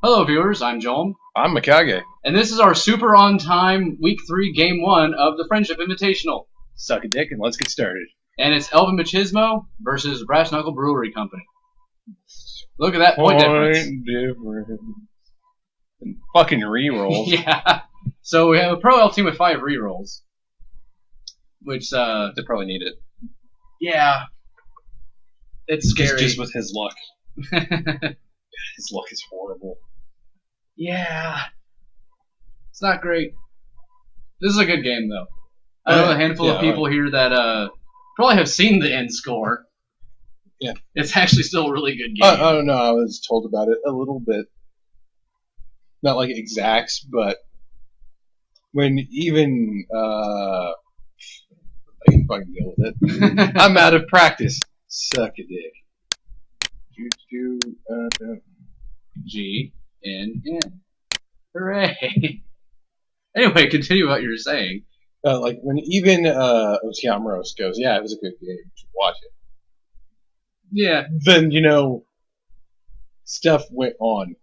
Hello, viewers. I'm Joel, I'm Mikage. and this is our super on time Week 3 Game 1 of the Friendship Invitational. Suck a dick and let's get started. And it's Elven Machismo versus Brass Knuckle Brewery Company. Look at that point difference. difference. And fucking rerolls. Yeah. So we have a Pro L team with 5 rerolls. Which, They probably need it. yeah. It's scary. Just with his luck. His luck is horrible. Yeah. It's not great. This is a good game, though. I know a handful of people here that probably have seen the end score. Yeah. It's actually still a really good game. I don't know. I was told about it a little bit. Not like exacts, but when even I can fucking deal with it. I'm out of practice. Suck a dick. G N N. Hooray! Anyway, continue what you were saying. Like when even Otiamros goes, yeah, it was a good game. You should watch it. Yeah. Then stuff went on.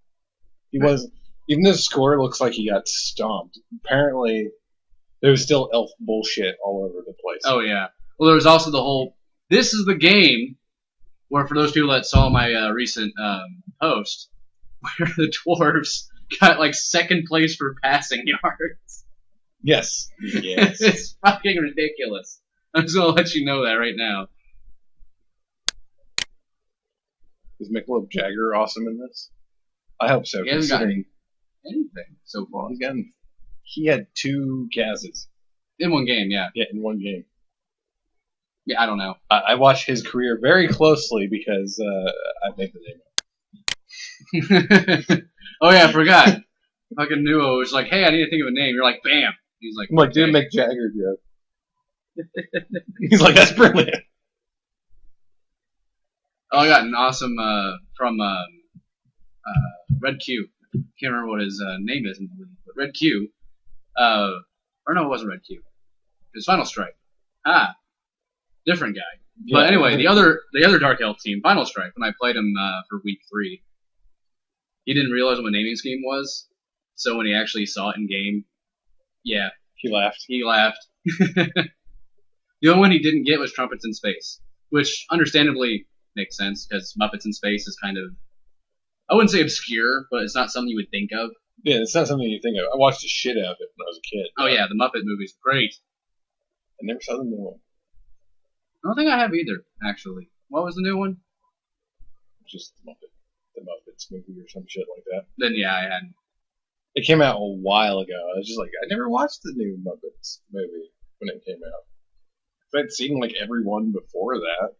He was even though the score looks like he got stomped. Apparently, there was still elf bullshit all over the place. Oh yeah. Well, there was also the whole. This is the game where, for those people that saw my recent post, where the dwarves got like second place for passing yards. Yes. Yes. It's fucking ridiculous. I'm just gonna let you know that right now. Is Michelob Jagger awesome in this? I hope so. He hasn't gotten Considering anything so far. he had 2 Gazes. In one game, yeah. Yeah, in one game. Yeah, I don't know. I watched his career very closely because I made the name. Oh yeah, I forgot. Fucking Neuo was like, "Hey, I need to think of a name." You're like, "Bam!" He's like, I'm like, dude, Mick Jagger joke. He's like, that's brilliant. Oh, I got an awesome from Red Q. Can't remember what his name is in the league, but Red Q. Or no, it wasn't Red Q. It was Final Strike. Different guy. Yeah. But anyway, the other Dark Elf team, Final Strike. When I played him for Week 3, he didn't realize what a naming scheme was. So when he actually saw it in game, yeah, He laughed. he laughed. The only one he didn't get was Trumpets in Space, which understandably makes sense because Muppets in Space is kind of, I wouldn't say obscure, but it's not something you would think of. Yeah, it's not something you think of. I watched the shit out of it when I was a kid. Oh yeah, the Muppet movie's great. I never saw the new one. I don't think I have either, actually. What was the new one? Just the Muppets movie or some shit like that. Then yeah, I had. It came out a while ago. I was just like, I never watched the new Muppets movie when it came out. I'd seen like every one before that.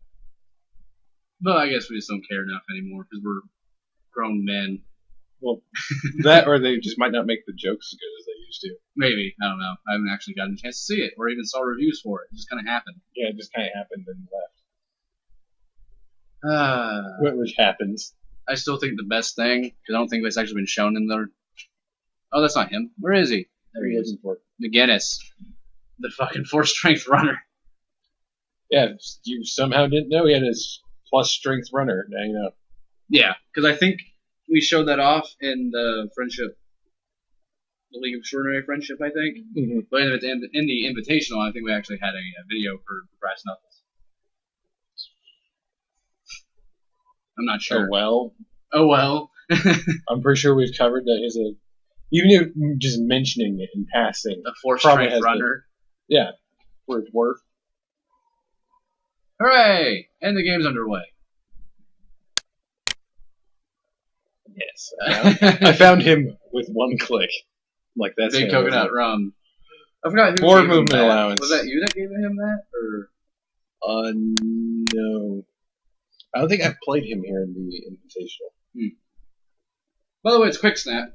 But I guess we just don't care enough anymore because we're grown men. Well, that or they just might not make the jokes as good as they used to. Maybe. I don't know. I haven't actually gotten a chance to see it or even saw reviews for it. It just kind of happened. Yeah, it just kind of happened and left. Which happens. I still think the best thing, because I don't think it's actually been shown in the. Oh, that's not him. Where is he? There he is. McGinnis. The fucking 4-strength runner. Yeah, you somehow didn't know he had his plus strength runner. Now you know. Yeah, because I think we showed that off in the friendship, the League of Extraordinary Friendship, I think. Mm-hmm. But in the Invitational, I think we actually had a video for Brass Knuckles. I'm not sure. Oh well. I'm pretty sure we've covered that as even if just mentioning it in passing. A 4-strength runner. Yeah, for a dwarf. Hooray! And the game's underway. Yes. I found him with one click. I'm like, that's Big him, coconut rum. I forgot who More gave him movement that. allowance. Was that you that gave him that? Or No. I don't think I've played him here in the Invitational. By the way, it's quick snap.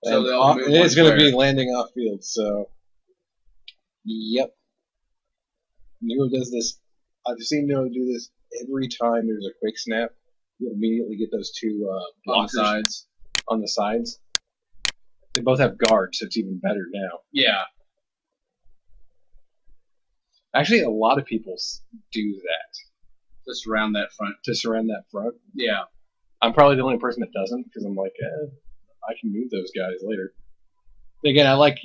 So it's going to be landing off field, so. Yep. Neuo does this. I've seen Neuo do this every time there's a quick snap. You immediately get those 2 blockers on the sides. They both have guards, so it's even better now. Yeah. Actually, a lot of people do that. To surround that front. To surround that front. Yeah. I'm probably the only person that doesn't, because I'm like, I can move those guys later. Again, I like,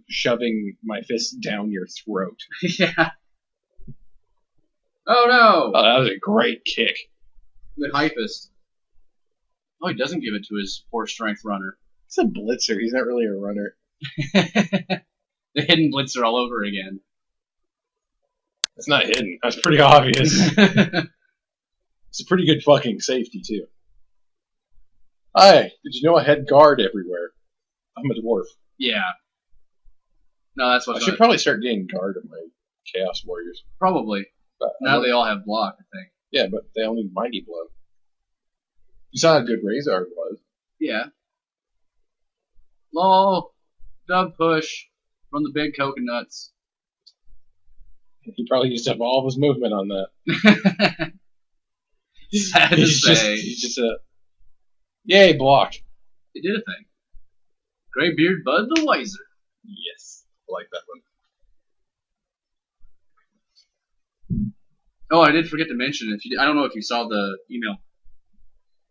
shoving my fist down your throat. Yeah. Oh no! Oh, that was a great kick. The hypest. Oh, he doesn't give it to his 4-strength runner. It's a blitzer. He's not really a runner. The hidden blitzer all over again. It's not hidden. That's pretty obvious. It's a pretty good fucking safety, too. Hi, did you know I had guard everywhere? I'm a dwarf. Yeah. No, that's what I should probably start getting guard of my Chaos Warriors. Probably. But now they all have block, I think. Yeah, but they all need Mighty Blow. You saw how good Razor was. Yeah. Lol. Dub push from the big coconuts. He probably used up all of his movement on that. Sad to say. He's just a... Yay, blocked. It did a thing. Greybeard Bud the Wiser. Yes. I like that one. Oh, I did forget to mention, I don't know if you saw the email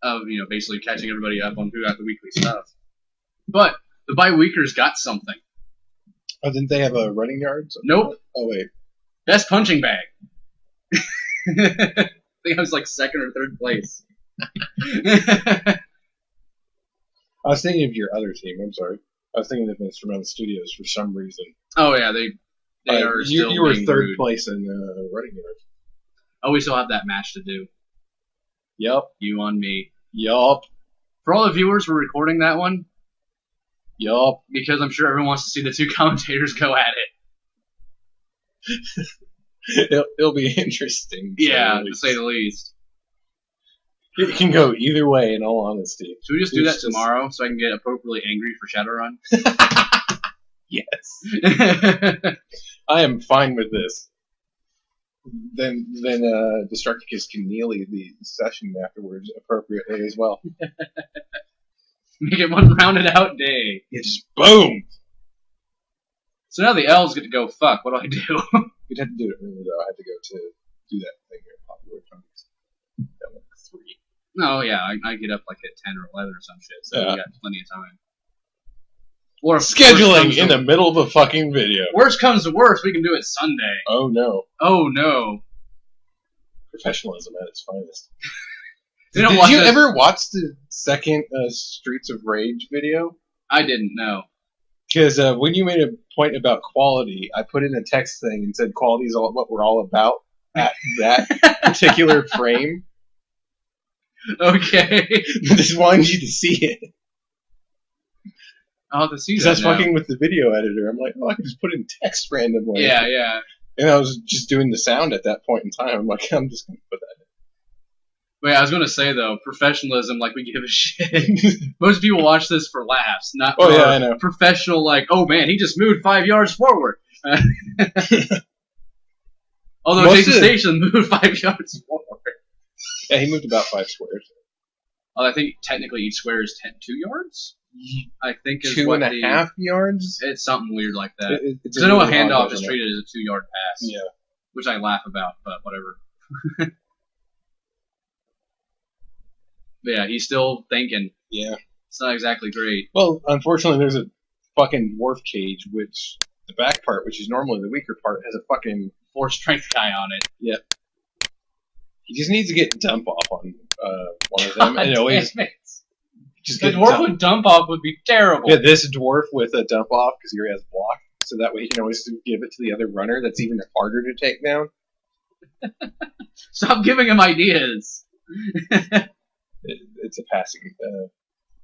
of, basically catching everybody up on who got the weekly stuff. But the bye-weekers got something. Oh, didn't they have a running yard? Nope. Oh, wait. Best punching bag. I think I was like 2nd or 3rd place. I was thinking of your other team. I'm sorry. I was thinking of Instrumental Studios for some reason. Oh, yeah, they are still You were being 3rd rude. place in running yard. Oh, we still have that match to do. Yup. You on me. Yup. For all the viewers, we're recording that one. Yup. Because I'm sure everyone wants to see the 2 commentators go at it. It'll be interesting. Yeah, to say the least. It can go either way, in all honesty. Should we just do that tomorrow so I can get appropriately angry for Shadowrun? Yes. I am fine with this. Then Destructicus can nearly the session afterwards appropriately as well. Make it one rounded out day. Yeah, just boom! So now the elves get to go fuck. What do I do? We'd have to do it early, though. I had to go to do that thing here at Popular Electronics. At like 3. No, yeah, I get up like at 10 or 11 or some shit, so Yeah. we got plenty of time. Or if Scheduling in the middle of a fucking video. Worst comes to worst, we can do it Sunday. Oh no. Oh no. Professionalism at its finest. They don't Did watch you it. ever watch the second Streets of Rage video? I didn't know. Because when you made a point about quality, I put in a text thing and said quality is all what we're all about at that particular frame. Okay. I just wanted you to see it. I'll have to see Because that I was now. fucking with the video editor. I'm like, I can just put in text randomly. Yeah, yeah. And I was just doing the sound at that point in time. I'm like, I'm just going to put that in. Wait, I was going to say, though, professionalism, like, we give a shit. Most people watch this for laughs, not Oh, for yeah, I know. professional, like, oh, man, he just moved 5 yards forward. Although Most Jason of- Station moved 5 yards forward. Yeah, he moved about 5 squares. Oh, I think technically each square is 2 yards? I think is 2.5 yards? It's something weird like that. It's Because I know a really odd handoff is measurement. treated as a 2-yard pass. Yeah. Which I laugh about, but whatever. But yeah, he's still thinking. Yeah. It's not exactly great. Well, unfortunately, there's a fucking dwarf cage, which the back part, which is normally the weaker part, has a fucking... 4-strength guy on it. Yep. He just needs to get dump off on one of them. And always Damn it. just The get dwarf dump. with dump off would be terrible. Yeah, this dwarf with a dump off because he has block, so that way he can always give it to the other runner. That's even harder to take down. Stop giving him ideas. It's a passing.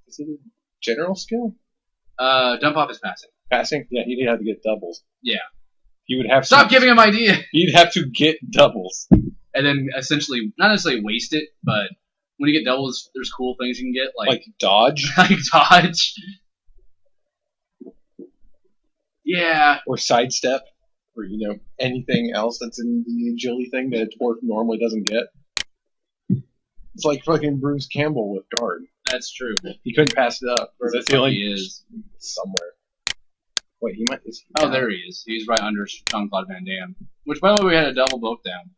Is it a general skill? Dump off is passive. Passing? Yeah, he'd have to get doubles. Yeah. He would have Stop to. giving him ideas. He'd have to get doubles. And then essentially, not necessarily waste it, but when you get doubles, there's cool things you can get, Like dodge like dodge. Yeah. or sidestep, or anything else that's in the agility thing that a dwarf normally doesn't get. It's like fucking Bruce Campbell with guard. That's true. He couldn't pass it up. Where the That's the only fuck he is. somewhere. Wait, he might. Is he Oh, down? there he is. He's right under Jean-Claude Van Damme. Which, by the way, we had a double both down.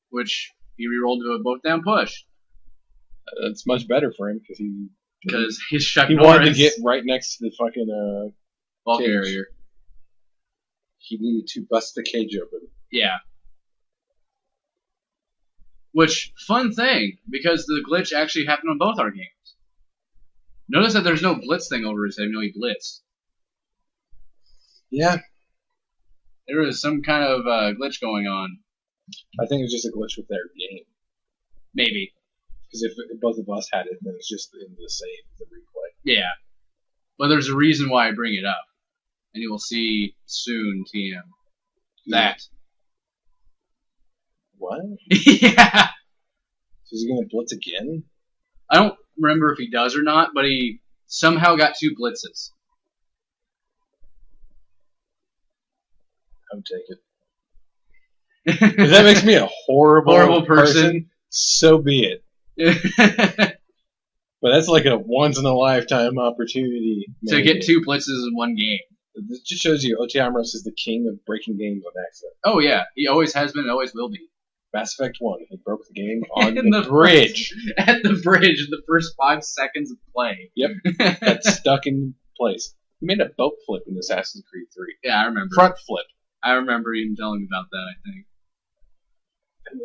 Which he rerolled to a both down push. It's much better for him Because he's Chuck he Norris. wanted to get right next to the fucking ball cage. carrier. He needed to bust the cage open. Yeah. Which, fun thing, because the glitch actually happened on both our games. Notice that there's no blitz thing over his head, even though he blitzed. Yeah. There was some kind of glitch going on. I think it was just a glitch with their game. Maybe. Because if both of us had it, then it's just in the same, the replay. Yeah. But there's a reason why I bring it up. And you will see soon, TM. That. What? Yeah. So is he going to blitz again? I don't remember if he does or not, but he somehow got 2 blitzes. I would take it. If that makes me a horrible person, so be it. But that's like a once-in-a-lifetime opportunity. To get 2 blitzes in one game. This just shows you Otiamros is the king of breaking games on accident. Oh, yeah. He always has been and always will be. Mass Effect 1, he broke the game on the bridge. At the bridge, the first 5 seconds of play. Yep. Got stuck in place. He made a boat flip in Assassin's Creed 3. Yeah, I remember. Front flip. I remember him telling me about that, I think.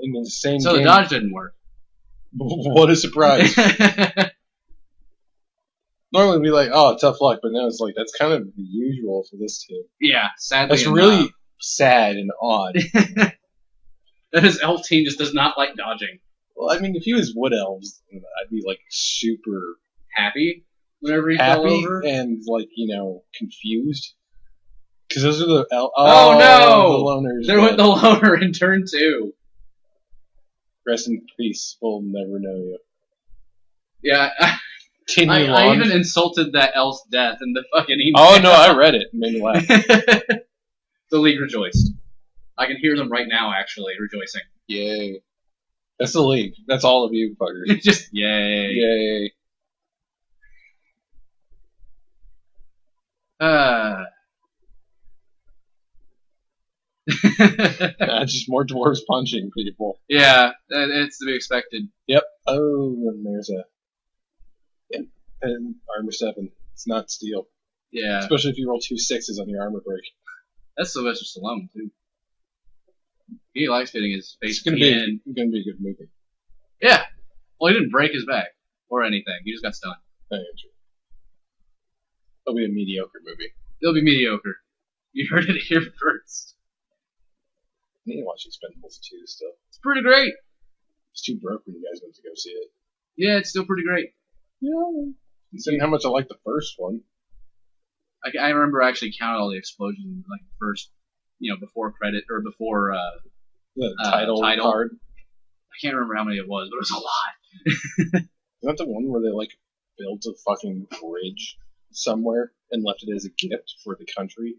In the same So game. the dodge didn't work. What a surprise. Normally we'd be like, oh, tough luck, but now it's like, that's kind of the usual for this team. Yeah, sadly That's really sad and odd. That his elf team just does not like dodging. Well, I mean, if he was Wood Elves, I'd be like super Happy whenever he fell over? and like, confused. Because those are the no! The loners. There went the loner in turn 2. Rest in peace. We'll never know you. Yeah, I even insulted that elf's death in the fucking email. Oh no, I read it. It made me laugh. The League rejoiced. I can hear them right now, actually, rejoicing. Yay. That's the League. That's all of you fuckers. Just, yay. Yay. Just more dwarves punching people. Yeah, it's to be expected. Yep. Oh, and there's and armor 7. It's not steel. Yeah. Especially if you roll 2 6s on your armor break. That's Sylvester Stallone, too. He likes hitting his face. It's gonna be a good movie. Yeah. Well, he didn't break his back or anything. He just got stunned. True. It'll be a mediocre movie. It'll be mediocre. You heard it here first. I need to watch Expendables 2 still. It's pretty great. It's too broke when you guys went to go see it. Yeah, it's still pretty great. Yeah. Considering how much I like the first one. I remember actually counting all the explosions, like first, before credit or before the title card. I can't remember how many it was, but it was a lot. Isn't that the one where they built a fucking bridge somewhere and left it as a gift for the country?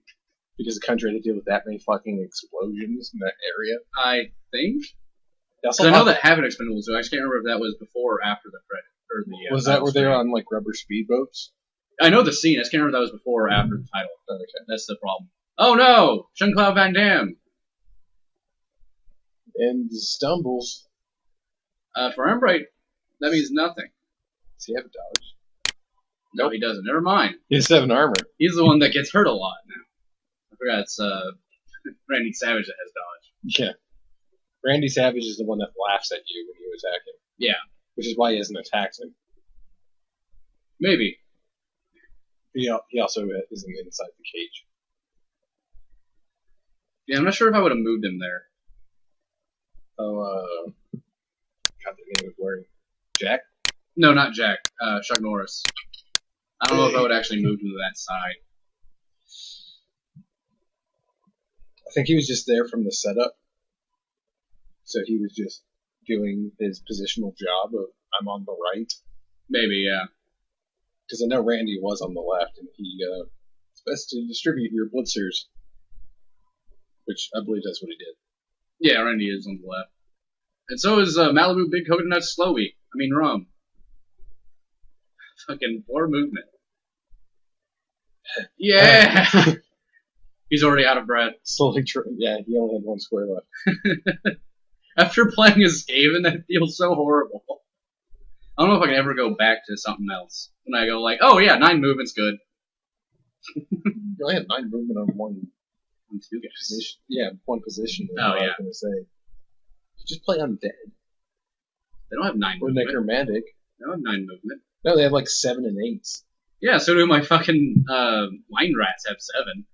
Because the country had to deal with that many fucking explosions in that area. I think. I know that happened Expendables, so I just can't remember if that was before or after the credit. Or the, was that where they were on rubber speedboats? I know the scene. I just can't remember if that was before or after the title. Okay. That's the problem. Oh no! Jean-Claude Van Damme! And stumbles. For Embright, that means nothing. Does he have a dodge? No, he doesn't. Never mind. He has 7 armor. He's the one that gets hurt a lot now. I forgot it's Randy Savage that has dodge. Yeah. Randy Savage is the one that laughs at you when you attack him. Yeah. Which is why he hasn't attacked him. Maybe. He also isn't inside the cage. Yeah, I'm not sure if I would have moved him there. Oh, God, the name was wearing Jack? No, not Jack. Chuck Norris. I don't know if I would actually move him to that side. I think he was just there from the setup. So he was just doing his positional job of, I'm on the right. Maybe, yeah. Because I know Randy was on the left, and it's best to distribute your blitzers. Which I believe that's what he did. Yeah, Randy is on the left. And so is Malibu Big Coconut Slowy. Rum. Fucking poor movement. Yeah! He's already out of breath. Slowly, yeah, he only had 1 square left. After playing as Skaven, that feels so horrible. I don't know if I can ever go back to something else. When I go like, oh yeah, 9 movement's good. You only have 9 movement on one Two guys. position. Yeah, one position. Oh, I yeah. was going to say. Just play undead. They don't have 9 Or movement. necromantic. They don't have 9 movement. No, they have like 7 and 8s. Yeah, so do my fucking wine rats have 7.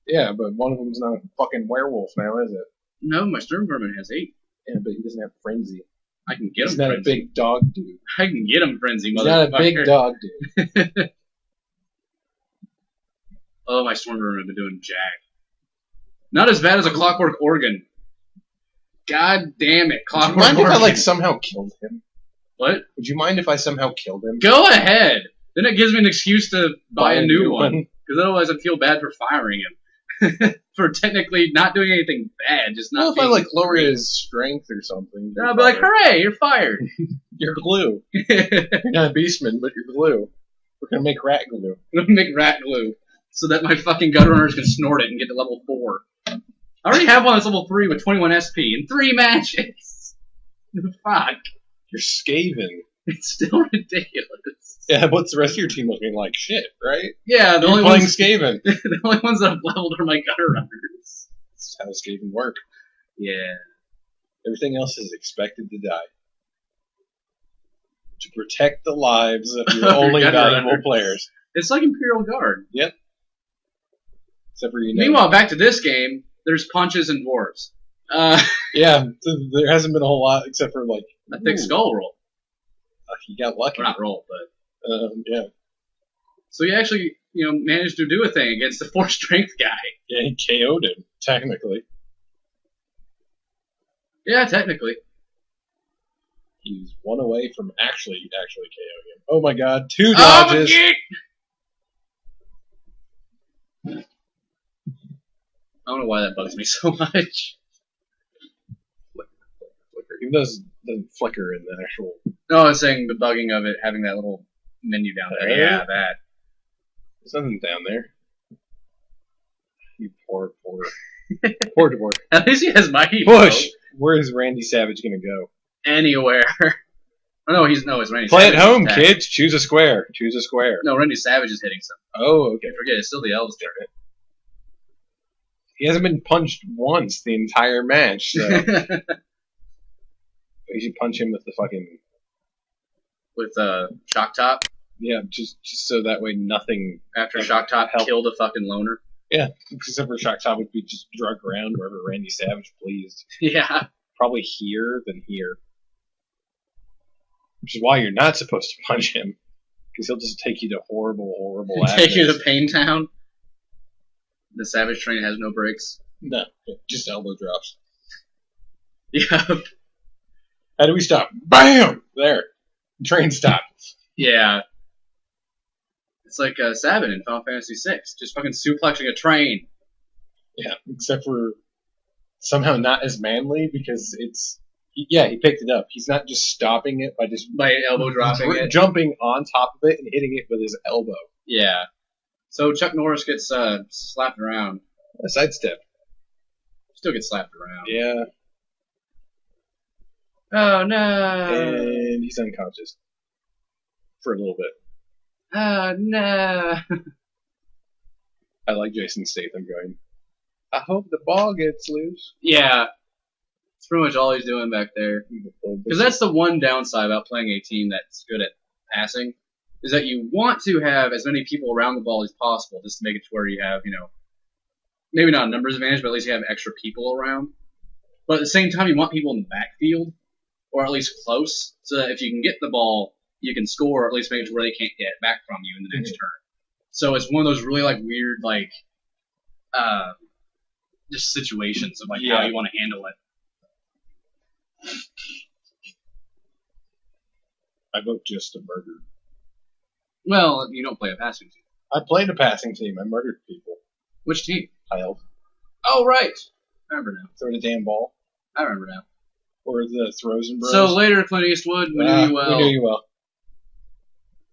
Yeah, but one of them's not a fucking werewolf now, is it? No, my Sturm Vermin has 8. Yeah, but he doesn't have frenzy. I can get He's him not frenzy. a big dog dude. I can get him frenzy, He's motherfucker. not a big dog dude. Oh, my Storm Vermin have been doing jack. Not as bad as a Clockwork Organ. God damn it, Would Clockwork you mind if Organ. I like somehow killed him? What? Would you mind if I somehow killed him? Go ahead! Then it gives me an excuse to buy a new one. one. Because otherwise I'd feel bad for firing him. For technically not doing anything bad, just not Well, if I being like lower great. his strength or something. Then I'll be like, hooray, you're fired! You're glue. You're not a beastman, but you're glue. We're gonna make rat glue. I'm gonna make rat glue so that my fucking gut runners can snort it and get to level 4. I already have one that's level 3 with 21 SP and 3 matches. Fuck. You're Skaven. It's still ridiculous. Yeah, what's the rest of your team looking like? Shit, right? Yeah, the You're only playing ones Skaven. the only ones that I've leveled are my gutter runners. That's how Skaven work. Yeah. Everything else is expected to die. To protect the lives of your Your only gutter valuable runners. players. It's like Imperial Guard. Except for, you know. Meanwhile, back to this game, there's punches and dwarves. Yeah, there hasn't been a whole lot except for, like, A thick skull roll. you got lucky. Or not roll, but... Yeah. So you actually, managed to do a thing against the 4 strength guy. Yeah, he KO'd him, technically. Yeah, technically. He's one away from actually KOing him. Oh my god, 2 dodges! Oh, I don't know why that bugs me so much. Flicker. He doesn't flicker in the actual... No, I was saying the bugging of it, having that little menu down there. Yeah, that. There's nothing down there. You poor dwarf. At least he has mighty Push! Where is Randy Savage gonna go? Anywhere. Oh, no, it's Randy Play Savage. at home, Attack. kids! Choose a square. Choose a square. No, Randy Savage is hitting something. Oh, okay. Can't forget, it's still the elves' turn. He hasn't been punched once the entire match, so... You should punch him with the fucking... With Shock Top. Yeah, just so that way nothing... After Shock Top killed a fucking loner. Yeah, except for Shock Top would be just drug around wherever Randy Savage pleased. Yeah. Probably here than here. Which is why you're not supposed to punch him. Because he'll just take you to horrible Take you accidents. to Pain Town. The Savage Train has no brakes. No, just elbow drops. Yeah. How do we stop? BAM! There. Train stopped. Yeah. It's like Sabin in Final Fantasy VI, just fucking suplexing a train. Yeah, except for somehow not as manly because he picked it up. He's not just stopping it by just By elbow dropping it. jumping on top of it and hitting it with his elbow. Yeah. So Chuck Norris gets slapped around. A sidestep. Still gets slapped around. Yeah. Oh no! And he's unconscious. For a little bit. Oh no! I like Jason Statham going, I hope the ball gets loose. Yeah. It's pretty much all he's doing back there. Because that's the one downside about playing a team that's good at passing, is that you want to have as many people around the ball as possible, just to make it to where you have, maybe not a numbers advantage, but at least you have extra people around. But at the same time, you want people in the backfield, or at least close, so that if you can get the ball, you can score, or at least make it to where they can't get it back from you in the next turn. So it's one of those really weird, just situations of how you want to handle it. I vote just to murder. Well, you don't play a passing team. I played a passing team. I murdered people. Which team? High elf. Oh, right. I remember now. Throw the damn ball. I remember now. Or the throws and bros. So later, Clint Eastwood, we knew you well. We knew you well.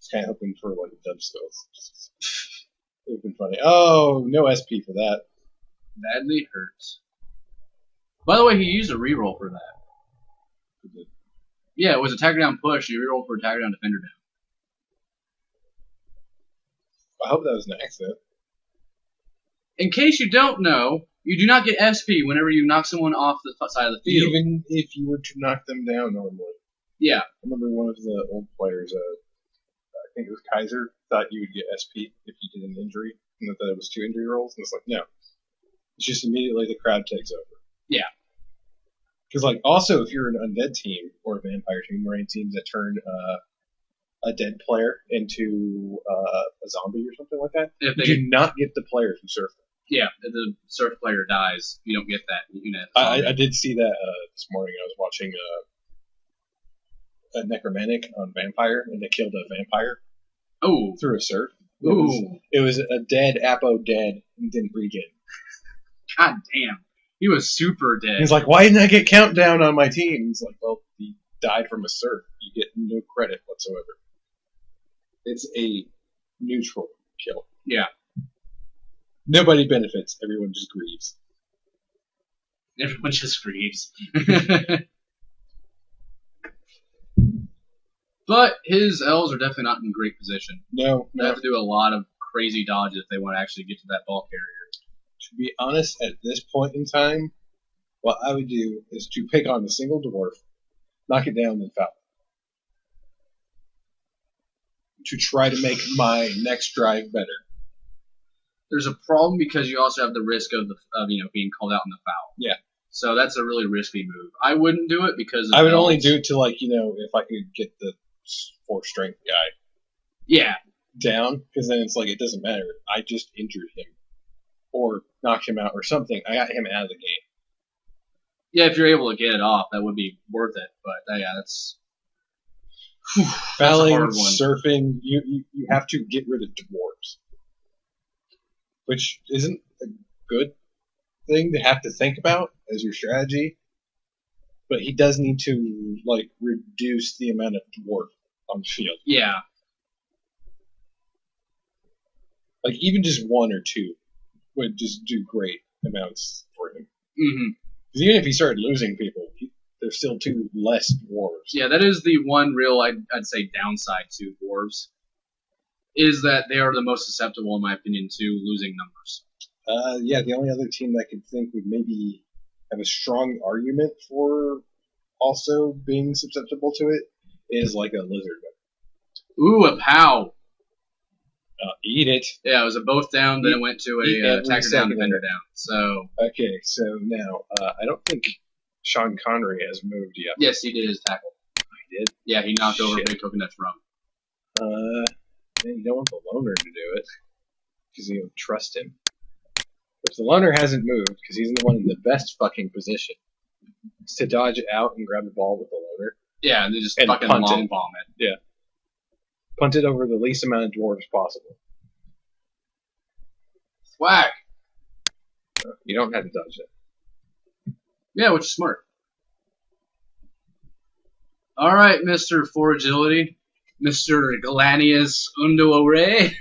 Just kind of hoping for a dub spells. It would have been funny. Oh, no SP for that. Badly hurt. By the way, he used a reroll for that. Yeah, it was attacker down push, and you reroll for attacker down defender down. I hope that was an accident. In case you don't know, you do not get SP whenever you knock someone off the side of the field. Even if you were to knock them down normally. Yeah. I remember one of the old players, I think it was Kaiser, thought you would get SP if you did an injury, and that it was 2 injury rolls, and it's like, no. It's just immediately the crowd takes over. Yeah. Because, like, also, if you're an undead team, or a vampire team, or any teams that turn a dead player into a zombie or something like that, you do not get the players who surf them. Yeah, if the surf player dies, you don't get that unit. I did see that this morning. I was watching a necromantic on vampire, and they killed a vampire. Oh, through a surf. Ooh. It was a dead Apo dead and didn't regen. God damn. He was super dead. He's like, why didn't I get countdown on my team? He's like, well, he died from a surf. You get no credit whatsoever. It's a neutral kill. Yeah. Nobody benefits. Everyone just grieves. Everyone just grieves. But his elves are definitely not in great position. No. They have to do a lot of crazy dodges if they want to actually get to that ball carrier. To be honest, at this point in time, what I would do is to pick on a single dwarf, knock it down, and foul. To try to make my next drive better. There's a problem because you also have the risk of being called out in the foul. Yeah. So that's a really risky move. I wouldn't do it because of I would only do it to if I could get the 4 strength guy. Yeah. Down, because then it's like it doesn't matter. I just injured him. Or knocked him out or something. I got him out of the game. Yeah, if you're able to get it off, that would be worth it. But yeah, that's fouling, a hard one. Surfing. You have to get rid of dwarves, which isn't a good thing to have to think about as your strategy. But he does need to reduce the amount of dwarf on the field. Yeah. Even just 1 or 2 would just do great amounts for him. Mm-hmm. Because even if he started losing people, there's still 2 less dwarves. Yeah, that is the one real, I'd say, downside to dwarves, is that they are the most susceptible, in my opinion, to losing numbers. Yeah, the only other team that I could think would maybe have a strong argument for also being susceptible to it is like a lizard. Ooh, a POW. Eat it. Yeah, it was a both down, then it went to a attacker down, defender down. So okay, so now I don't think Sean Connery has moved yet. Yes, he did his tackle. He did? Yeah, he knocked over Big Coconut's rum. Man, you don't want the loner to do it because you don't trust him. If the loner hasn't moved, because he's the one in the best fucking position, it's to dodge it out and grab the ball with the loner. Yeah, and they just and fucking punt long it. bomb it. Yeah. Punt it over the least amount of dwarves possible. Whack. You don't have to dodge it. Yeah, which is smart. Alright, Mr. For Agility. Mr. Galanius Undoore. I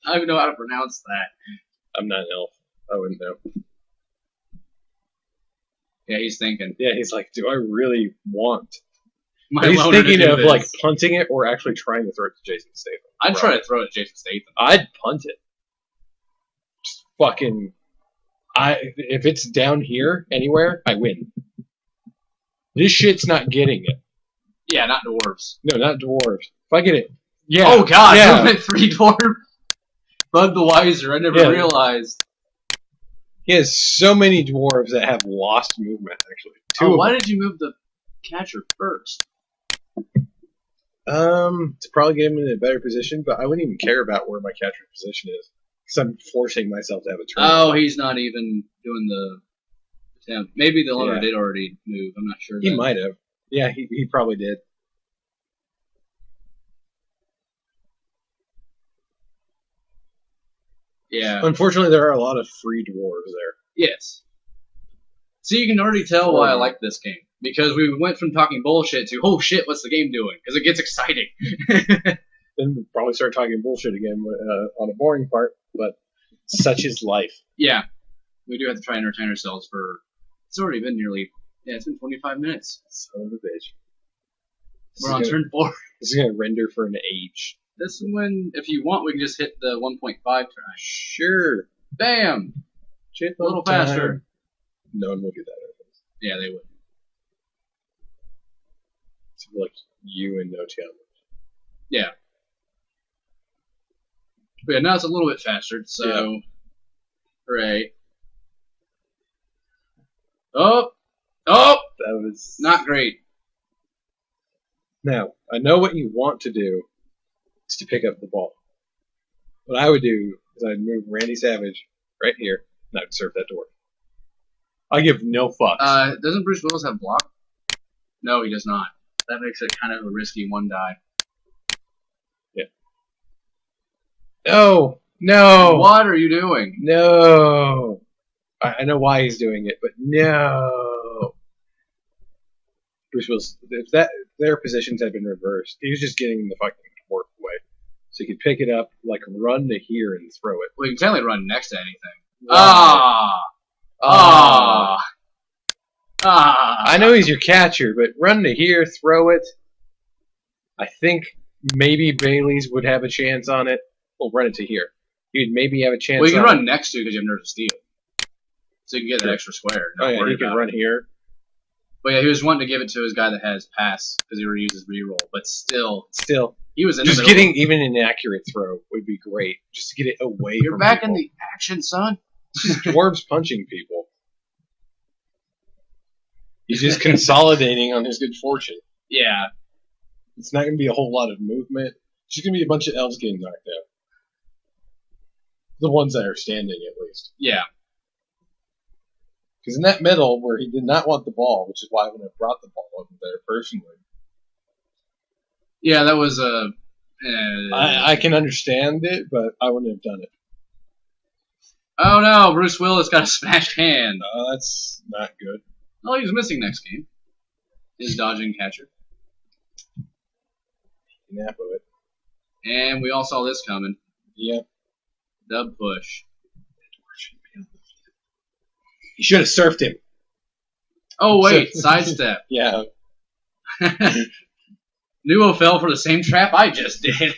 don't even know how to pronounce that. I'm not an elf. I wouldn't know. Yeah, he's thinking. Yeah, he's like, do I really want? He's thinking of punting it or actually trying to throw it to Jason Statham. I'd try to throw it to Jason Statham. I'd punt it. Just fucking. If it's down here anywhere, I win. This shit's not getting it. Yeah, not dwarves. No, not dwarves. If I get it, yeah. Oh god, yeah. movement 3 dwarf. Bud the Wiser. I never realized. He has so many dwarves that have lost movement. Actually, why did you move the catcher first? To probably get him in a better position, but I wouldn't even care about where my catcher's position is. Because I'm forcing myself to have a turn. Oh, he's not even doing the attempt. Maybe the loner did already move. I'm not sure. He might have. Yeah, he probably did. Yeah. Unfortunately, there are a lot of free dwarves there. Yes. So you can already tell why I like this game. Because we went from talking bullshit to, oh shit, what's the game doing? Because it gets exciting. Then we'll probably start talking bullshit again on the boring part, but such is life. Yeah. We do have to try and entertain ourselves for... It's already been it's been 25 minutes. Son of a bitch. We're on turn 4. This is going to render for an age. This one, if you want, we can just hit the 1.5 try. Sure. Bam! Chip A little faster. No one will get that. Yeah, they would. It's like you and Otiamros. Yeah. But yeah, now it's a little bit faster, so... Hooray. Oh! Oh! That was... Not great. Now, I know what you want to do is to pick up the ball. What I would do is I'd move Randy Savage right here, and I'd serve that dwarf. I give no fucks. Doesn't Bruce Willis have block? No, he does not. That makes it kind of a risky 1 die. Yeah. No! What are you doing? No! I know why he's doing it, but no! Bruce Willis, if their positions had been reversed, he was just getting the fucking dwarf away. So he could pick it up, like run to here and throw it. Well, you can technically run next to anything. Wow. I know he's your catcher, but run to here, throw it. I think maybe Bailey's would have a chance on it. Well, run it to here. He'd maybe have a chance. Well, you can on run next to because you have Nerve of Steel, so you can get that extra square. Oh yeah, he can run here. But yeah, he was wanting to give it to his guy that has pass because he already uses reroll. But still, he was in just the middle. getting even an accurate throw would be great. Just to get it away. You're from back people. in the action, son. Dwarves punching people. He's just consolidating on his good fortune. Yeah. It's not going to be a whole lot of movement. It's just going to be a bunch of elves getting knocked out. The ones that are standing, at least. Yeah. Because in that middle, where he did not want the ball, which is why I wouldn't have brought the ball over there personally. Yeah, that was I can understand it, but I wouldn't have done it. Oh no, Bruce Willis got a smashed hand. That's not good. Oh, he's missing next game. His dodging catcher. Nap of it. And we all saw this coming. Yeah. Dub push. You should have surfed him. Oh wait, sidestep. Yeah. Neuo fell for the same trap I just did.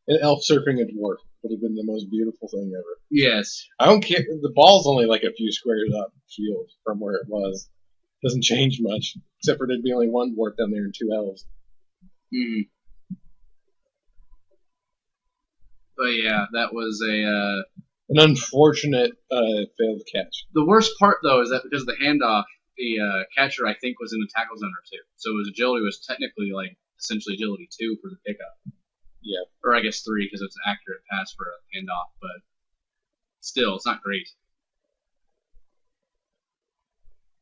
An elf surfing a dwarf would have been the most beautiful thing ever. Yes. I don't care. The ball's only like a few squares up field from where it was. Doesn't change much, except for there'd be only 1 dwarf down there and 2 elves. Hmm. But yeah, that was an unfortunate failed catch. The worst part though is that because of the handoff, the catcher I think was in the tackle zone or 2, so his agility was technically like essentially agility 2 for the pickup. Yeah. Or I guess 3 because it's an accurate pass for a handoff, but still, it's not great.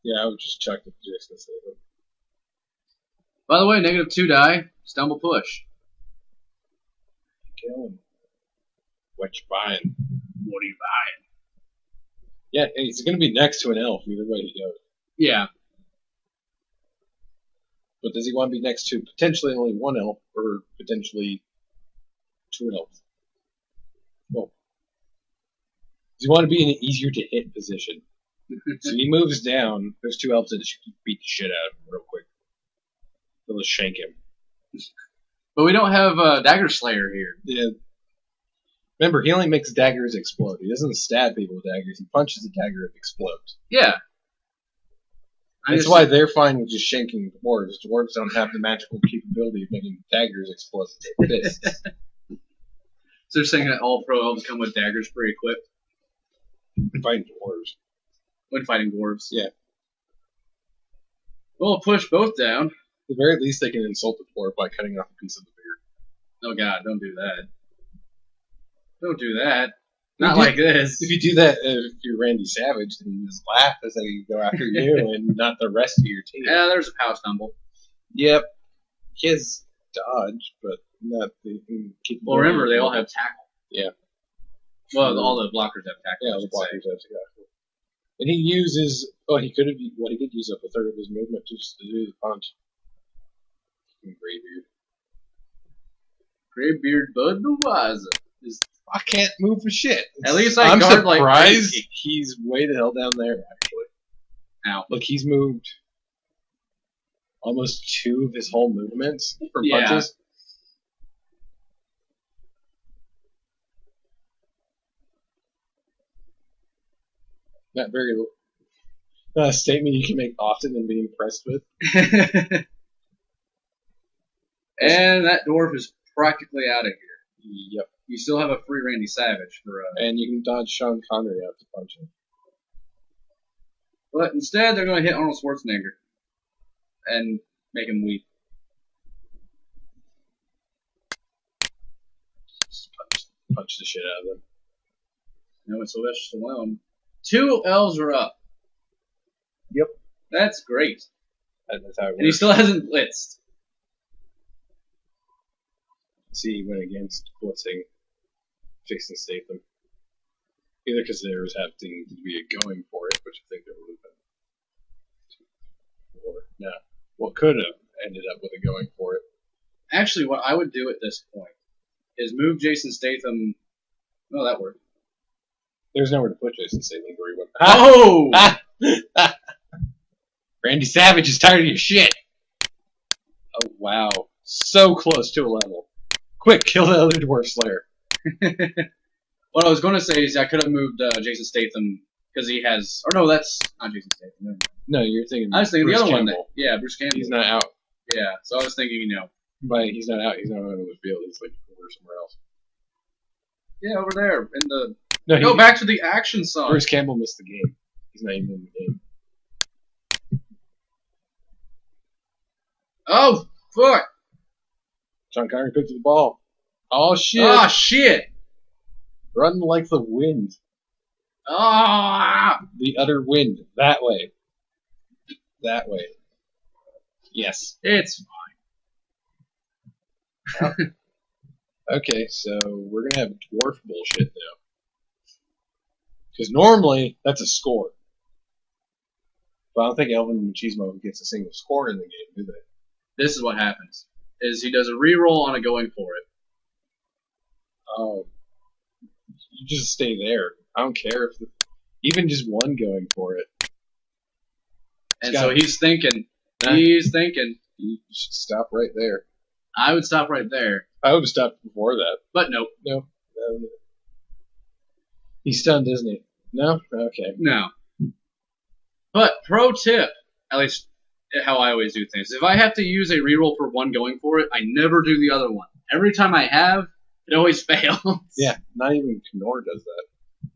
Yeah, I would just chuck it just to save him. By the way, -2 die, stumble push. Kill him. What you buying? What are you buying? Yeah, he's going to be next to an elf either way he goes. Yeah. But does he want to be next to potentially only 1 elf or potentially 2 elves? Well, does he want to be in an easier to hit position? So he moves down. There's 2 elves that just beat the shit out of him real quick. They'll just shank him. But we don't have Dagger Slayer here. Yeah. Remember, he only makes daggers explode. He doesn't stab people with daggers. He punches a dagger, it explodes. Yeah. That's why they're fine with just shanking dwarves. Dwarves don't have the magical capability of making daggers explode with their fists. So they're saying that all pro elves come with daggers pre-equipped? Fighting dwarves. When fighting dwarves? Yeah. Well, push both down. At the very least, they can insult the dwarf by cutting off a piece of the beard. Oh god, don't do that. Don't do that. Not like this. If you do that, if you're Randy Savage, then you just laugh as they go after you and not the rest of your team. Yeah, there's a pow stumble. Yep. He has dodge, but not the... Well, remember, they all have tackle. Yeah. Well, all the blockers have tackle. Yeah, all the blockers have tackle. And he uses... Oh, he could have... Well, he did use up a third of his movement just to do the punch. Greybeard. Greybeard Budweiser. I can't move for shit. At least I'm surprised he's way the hell down there, actually. Ow. Look, he's moved almost 2 of his whole movements for Yeah. punches. Not very. Not a statement you can make often and be impressed with. And that dwarf is practically out of here. Yep. You still have a free Randy Savage for. And you can dodge Sean Connery out to punch him. But instead, they're going to hit Arnold Schwarzenegger and make him weep. Just punch the shit out of them. No, it's Sylvester Stallone. 2 elves are up. Yep. That's great. That's how it works. And he still hasn't blitzed. See, he went against blitzing Jason Statham. Either because there was having to be a going for it, which I think there would have been. Or, no. What could have ended up with a going for it. Actually, what I would do at this point is move Jason Statham. Oh, that worked. There's nowhere to put Jason Statham where he went. Oh! Randy Savage is tired of your shit. Oh, wow. So close to a level. Quick, kill the other Dwarf Slayer. What I was going to say is I could have moved Jason Statham because he has. Or no, that's not Jason Statham. Never mind. No, you're thinking. I was thinking Bruce the other Campbell. one. Yeah, Bruce Campbell. He's not out. Yeah, so I was thinking, But he's not out. He's not on the field. He's like over somewhere else. Yeah, over there in the. No, Go back to the action song. Bruce Campbell missed the game. He's not even in the game. Oh fuck! Sean Connery picked up the ball. Oh shit! Ah shit! Run like the wind. Ah! The utter wind. That way. That way. Yes. It's fine. Okay, so we're gonna have dwarf bullshit now. Because normally that's a score. But I don't think Elven and Machismo gets a single score in the game, do they? This is what happens: is he does a reroll on a going for it. Oh, you just stay there. I don't care if even just one going for it. And so he's thinking. He's thinking. You should stop right there. I would stop right there. I would have stopped before that. But nope. No. He's stunned, isn't he? No? Okay. No. But pro tip, at least how I always do things, if I have to use a reroll for one going for it, I never do the other one. Every time I have, it always fails. Yeah, not even Knorr does that.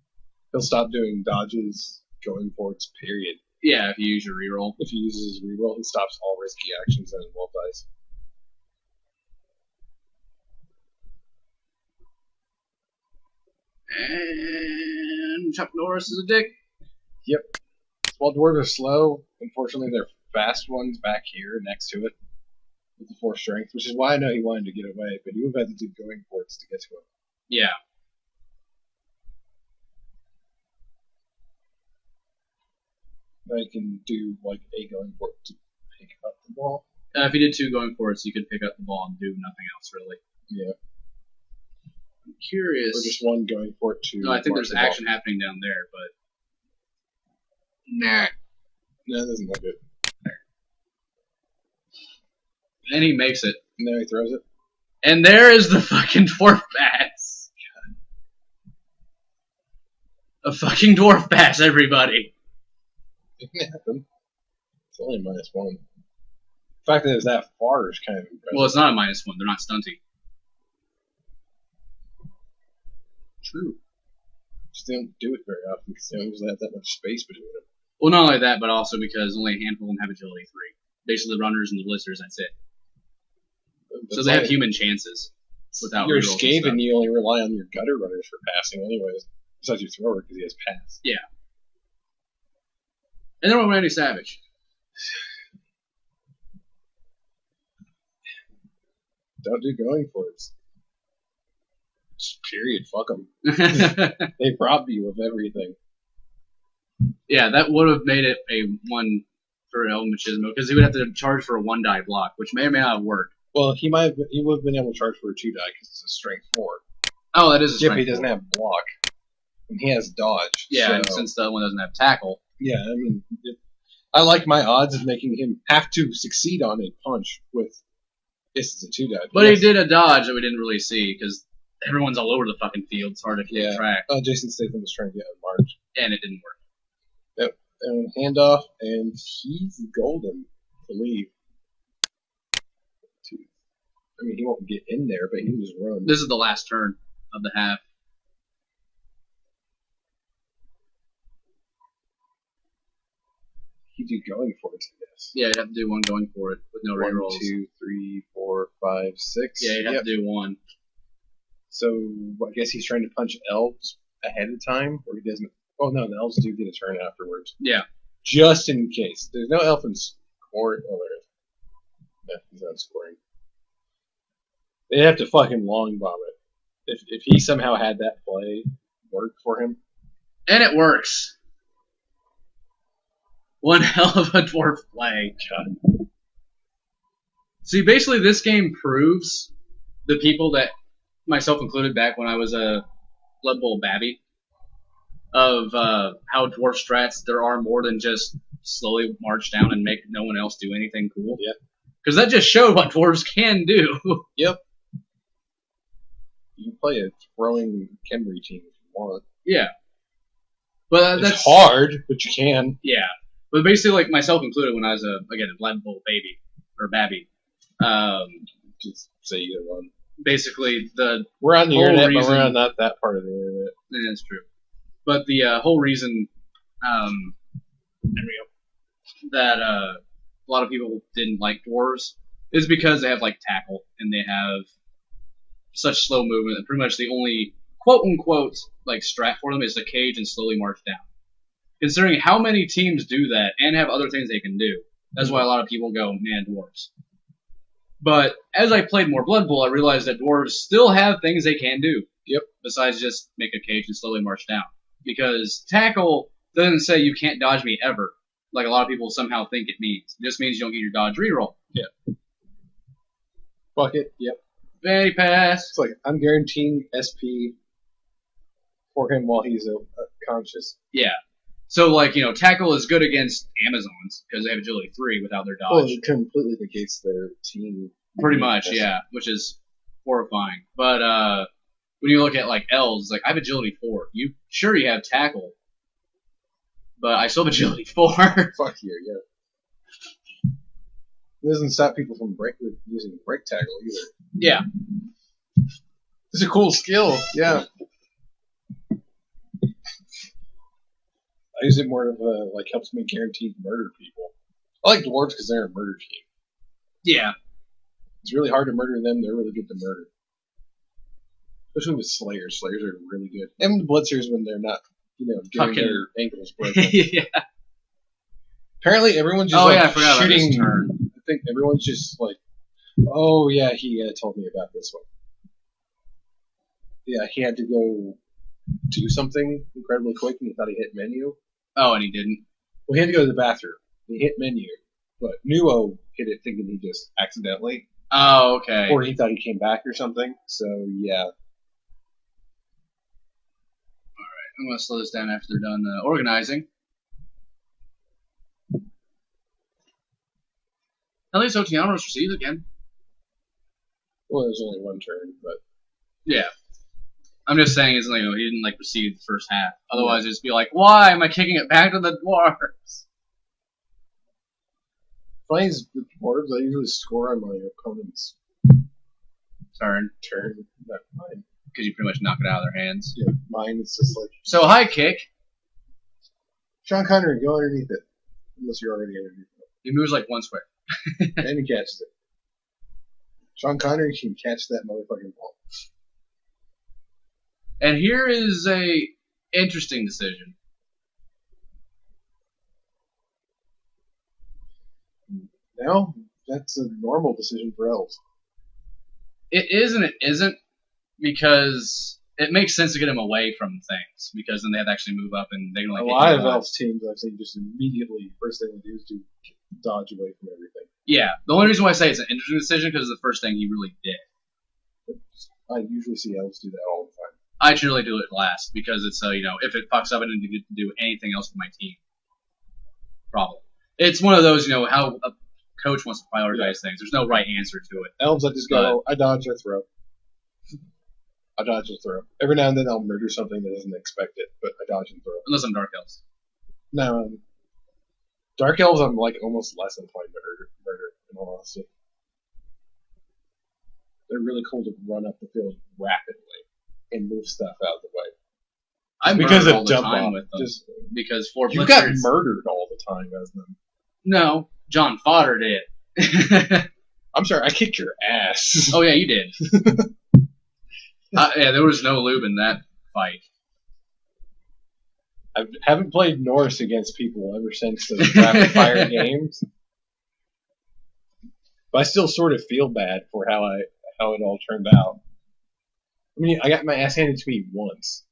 He'll stop doing dodges, going for it, period. Yeah, if you use your reroll. If he uses his reroll, he stops all risky actions and involve dice. And Chuck Norris is a dick. Yep. While dwarves are slow, unfortunately they're fast ones back here next to it with the 4 strength, which is why I know he wanted to get away, but he would have had to do going for it to get to him. Yeah. Now you can do like a going for it to pick up the ball. If you did 2 going for it, so you could pick up the ball and do nothing else, really. Yeah. I'm curious. Or just one going for it to. No, I think mark there's the ball. action happening down there, but. Nah. No, that doesn't look good. Then he makes it. No, he throws it. And there is the fucking dwarf bass. A fucking dwarf bass, everybody. It can happen. It's only -1. The fact that it's that far is kind of impressive. Well, it's not a -1. They're not stunty. True. Just don't do it very often because they don't usually have that much space between them. Well, not only that, but also because only a handful of them have agility 3. Basically, the runners and the blisters, that's it. So they have human chances without You're rerolls and Skaven, stuff. you only rely on your gutter runners for passing anyways. Besides your thrower because he has pass. Yeah. And then Randy Savage. Don't do going for it. Just period. Fuck them. They rob you of everything. Yeah, that would have made it a 1 for Elven Machismo because he would have to charge for a 1-die block, which may or may not have worked. Well, he would have been able to charge for a 2-die because it's a strength 4. Oh, that is a Yeah, strength but he doesn't 4. have block. And he has dodge. Yeah, so, and since the other one doesn't have tackle. Yeah, I mean, I like my odds of making him have to succeed on a punch with this is a 2 dodge. But he did a dodge that we didn't really see because everyone's all over the fucking field. It's hard to keep track. Oh, Jason Statham was trying to get unmarked. And it didn't work. Yep. And handoff, and he's golden to leave. I mean, he won't get in there, but he can just run. This is the last turn of the half. He'd do going for it, yes. Yeah, you'd have to do one going for it with no rerolls. 1, 2, 3, 4, 5, 6. Yeah, you'd have to do one. So I guess he's trying to punch elves ahead of time, or he doesn't. Oh no, the elves do get a turn afterwards. Yeah. Just in case. There's no elf in scoring. Oh, there is. Yeah, he's not scoring. They'd have to fucking long bomb it. If he somehow had that play work for him. And it works. One hell of a dwarf play. God. See, basically this game proves the people that, myself included back when I was a Blood Bowl babby, of how dwarf strats there are more than just slowly march down and make no one else do anything cool. Yeah. Because that just showed what dwarves can do. Yep. You can play a throwing Kemri team if you want. Yeah. But it's hard, but you can. Yeah. But basically, like myself included, when I was a Blood Bowl baby or babby, just say either one. Basically, we're on the internet, but we're on not that part of the internet. Yeah, that's true. But the whole reason that a lot of people didn't like dwarves is because they have like tackle and they have such slow movement that pretty much the only quote unquote like strat for them is to cage and slowly march down. Considering how many teams do that and have other things they can do, that's why a lot of people go, man, dwarves. But as I played more Blood Bowl, I realized that dwarves still have things they can do. Yep. Besides just make a cage and slowly march down. Because tackle doesn't say you can't dodge me ever, like a lot of people somehow think it means. It just means you don't get your dodge reroll. Yeah. Fuck it. Yep. Bay pass. It's like I'm guaranteeing SP for him while he's conscious. Yeah. So, like, tackle is good against Amazons because they have agility 3 without their dodge. Well, it completely negates their team. Pretty much, yeah, which is horrifying. But when you look at like elves, like I have agility 4. You have tackle, but I still have agility 4. Fuck you, yeah. It doesn't stop people from using break tackle either. Yeah. It's a cool skill, yeah. I use it more of like helps me guaranteed murder people. I like dwarves because they're a murder team. Yeah. It's really hard to murder them. They're really good to murder. Especially with Slayers. Slayers are really good. And the Blitzers when they're not, getting their ankles broken. Yeah. Apparently everyone's just I forgot shooting. About this turn. I think everyone's just like, oh yeah, he told me about this one. Yeah, he had to go do something incredibly quick and he thought he hit menu. Oh, and he didn't? Well, he had to go to the bathroom. He hit menu. But Neuo hit it thinking he just accidentally. Oh, okay. Or he thought he came back or something. So, yeah. Alright, I'm going to slow this down after they're done organizing. At least Otiamros receives again. Well, there's only one turn, but... Yeah. I'm just saying, it's like, he didn't like receive the first half. Otherwise, it'd just be like, why am I kicking it back to the dwarves? Funny is, the dwarves, I usually score on my opponent's turn. Not mine. Because you pretty much knock it out of their hands. Yeah, mine is just like... So, high kick. Sean Connery, go underneath it. Unless you're already underneath it. He moves like one square. And he catches it. Sean Connery can catch that motherfucking ball. And here is a interesting decision. Now, that's a normal decision for elves. It is and it isn't, because it makes sense to get him away from things, because then they have to actually move up and they can like a lot of elves teams I've seen just immediately first thing they do is to dodge away from everything. Yeah, the only reason why I say it's an interesting decision because it's the first thing he really did. I usually see elves do that all the time. I generally do it last because it's if it fucks up, I didn't get to do anything else with my team. Problem. It's one of those, how a coach wants to prioritize things. There's no right answer to it. Elves, I just go, I dodge or throw. I dodge or throw. Every now and then I'll murder something that doesn't expect it, but I dodge and throw. Unless I'm Dark Elves. No, Dark Elves I'm like almost less inclined to murder, in all honesty. They're really cool to run up the field rapidly and move stuff out of the way. I because murder of all the jump time off, with them. just Because 4 you got blitzers. murdered all the time as them. No, John Fodder did. I'm sorry, I kicked your ass. Oh, yeah, you did. Yeah, there was no lube in that fight. I haven't played Norse against people ever since those rapid fire games. But I still sort of feel bad for how it all turned out. I mean, I got my ass handed to me once.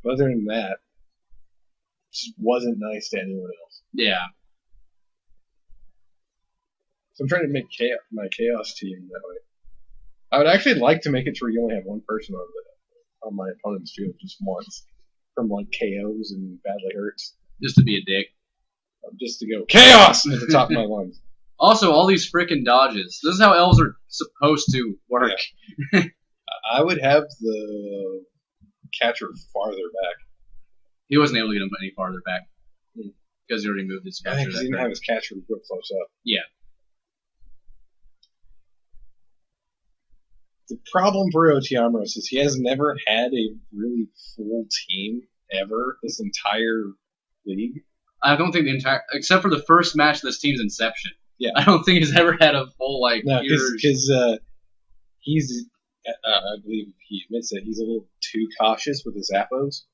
But other than that, it just wasn't nice to anyone else. Yeah. So I'm trying to make my chaos team that way. I would actually like to make it to where you only have one person on my opponent's field just once. From like KOs and badly hurts. Just to be a dick. Just to go, chaos! At the top of my lungs. Also, all these frickin' dodges. This is how elves are supposed to work. Yeah. I would have the catcher farther back. He wasn't able to get him any farther back. Because he already moved his I catcher. think he didn't have his catcher real close up. Yeah. The problem for Otiamros is he has never had a really full team ever this entire league. I don't think except for the first match of this team's inception. Yeah. I don't think he's ever had a full, No, because he's, I believe he admits it, he's a little too cautious with his appos.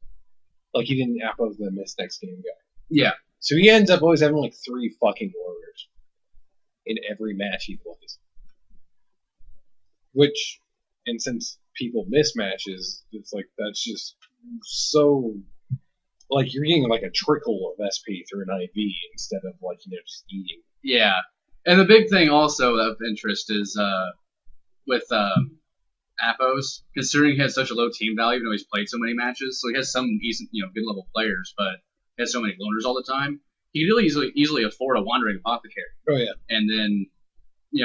Like, he didn't appos the miss next game guy. Yeah. So he ends up always having like 3 fucking warriors in every match he plays. Which, and since people miss matches, it's like, that's just so, like, you're getting like a trickle of SP through an IV instead of like, just eating. Yeah. And the big thing also of interest is with Appos, considering he has such a low team value, even though he's played so many matches, so he has some decent, good level players, but he has so many loners all the time. He can really easily afford a wandering apothecary. Oh yeah. And then,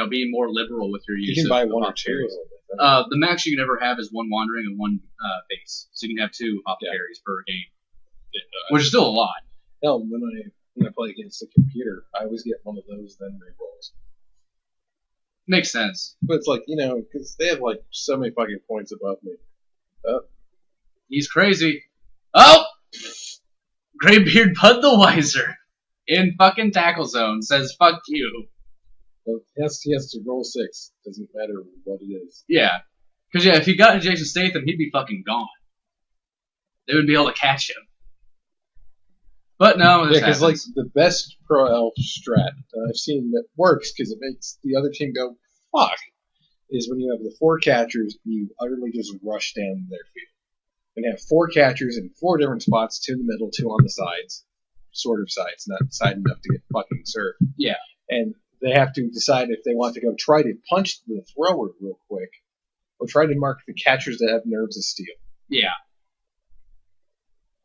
be more liberal with your use. You can buy of 1 or 2. The max you can ever have is 1 wandering and 1 base, so you can have 2 apothecaries per game, which is still a lot. Hell, when I play against a computer, I always get one of those, then rerolls. Makes sense. But it's like, because they have like so many fucking points above me. He's crazy. Oh! Greybeard Budweiser in fucking tackle zone says fuck you. Well, he has to roll 6. Doesn't matter what it is. Yeah. Because, if he got Jason Statham, he'd be fucking gone. They wouldn't be able to catch him. But no, this because happens. like the best pro elf strat I've seen that works because it makes the other team go fuck is when you have the 4 catchers and you utterly just rush down their field and have 4 catchers in 4 different spots, 2 in the middle, 2 on the sides, sort of sides, not side enough to get fucking served. Yeah, and they have to decide if they want to go try to punch the thrower real quick or try to mark the catchers that have nerves of steel. Yeah.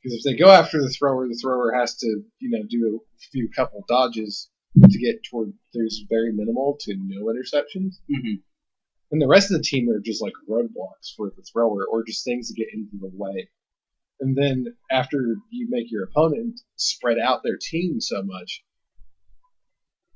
Because if they go after the thrower has to, do a couple dodges to get toward there's very minimal to no interceptions. Mm-hmm. And the rest of the team are just like roadblocks for the thrower or just things to get into the way. And then after you make your opponent spread out their team so much,